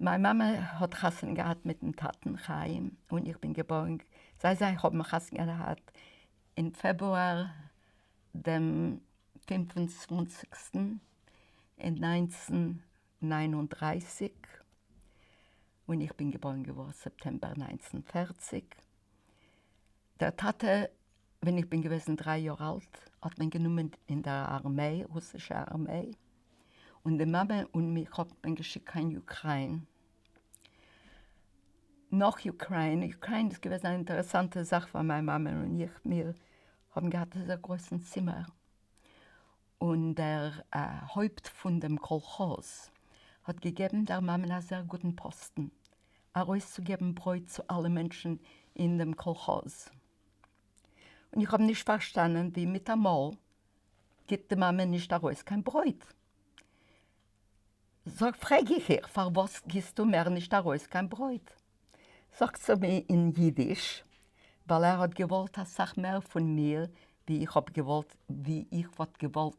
Meine Mama hat Chassen gehabt mit dem Taten Chaim und ich bin geboren. Sie haben Chassen gehabt im Februar, dem 25. in 1939 und ich bin geboren geworden September 1940. Der Tate, wenn ich bin gewesen 3 Jahre alt, hat man genommen in der Armee, russische Armee. Und die Mama und mich hat man geschickt in Ukraine. Nach Ukraine. Ukraine ist gewesen eine interessante Sache für meine Mama und ich. Wir haben gehabt ein großes Zimmer. Und der Haupt von dem Kolchos hat gegeben der Mama einen sehr guten Posten, herauszugeben Brot zu allen Menschen in dem Kolchos. Und ich habe nicht verstanden, wie mit einmal gibt die Mama nicht heraus kein Brot. So frage ich ihr, für was gibst du mir nicht heraus kein Brot? Sagt sie mir in Jiddisch, weil hat gewollt, dass er mehr von mir, wie ich gewollt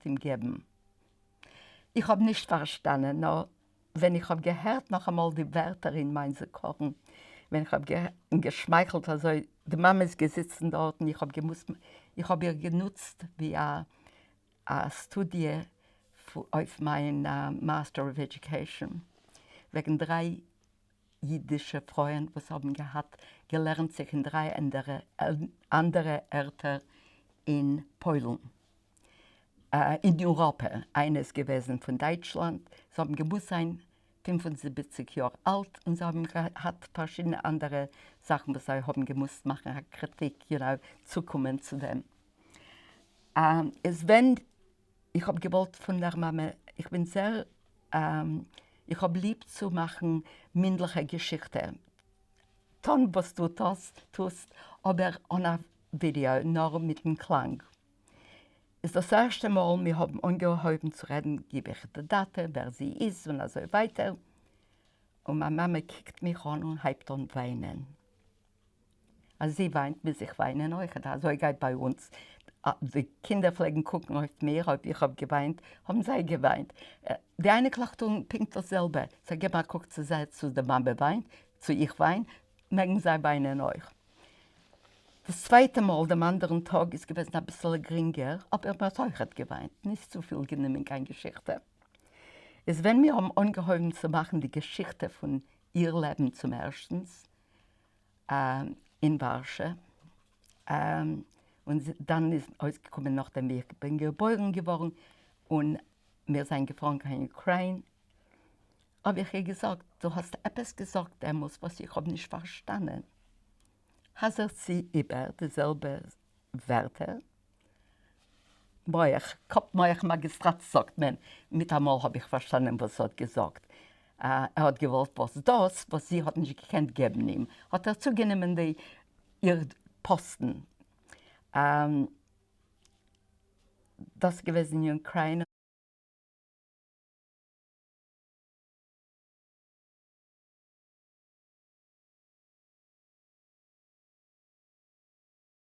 ihm geben. Ich habe nicht verstanden, nur wenn ich habe gehört noch einmal die Wörter in meinen Kochen, wenn ich habe geschmeichelt, also die Mama ist gesessen dort und ich habe ihr genutzt wie eine Studie auf mein Master of Education, wegen 3 jüdische Freunde, die haben gelernt sich in 3 andere Orte in Polen. In Europa. Eines gewesen von Deutschland. Sie haben gewusst sein, 75 Jahre alt und sie haben verschiedene andere Sachen, was sie haben gemusst machen, Kritik, zukommen zu dem. Ich habe gewollt von der Mama, ich bin sehr, ich habe lieb zu machen, mündliche Geschichte. Ton, was du tust, aber ohne Video, nur mit dem Klang. Es ist das erste Mal, wir haben angehoben zu reden, gebe ich die Daten, wer sie ist und so weiter. Und meine Mama kickt mich an und halbt an weinen. Also sie weint, bis ich weine euch. Also geht bei uns. Die Kinder pflegen gucken auf mich, ob ich habe geweint, haben sie geweint. Die eine klagt und pinkt dasselbe. Sag mal, guckt zu der Mama weint, zu ich weine, mögen sie weinen euch. Das zweite Mal, am anderen Tag, ist gewesen ein bisschen geringer, aber man hat geweint. Nicht so viel genommen, keine Geschichte. Es wenn wir haben angehoben zu machen, die Geschichte von ihr Leben zum ersten in Warschau. Und dann ist ausgekommen, nachdem ich bin geboren geworden und wir sind gefragt in Ukraine. Aber ich habe gesagt, du hast etwas gesagt, was ich habe nicht verstanden. Hast sie über dieselbe Wörter? Moich Magistrat sagt man, mit einmal habe ich verstanden, was er hat gesagt. Er hat gewollt, was sie hat nicht gekannt geben ihm. Hat er zugenommen, ihr Posten. Das gewesen in Ukraine.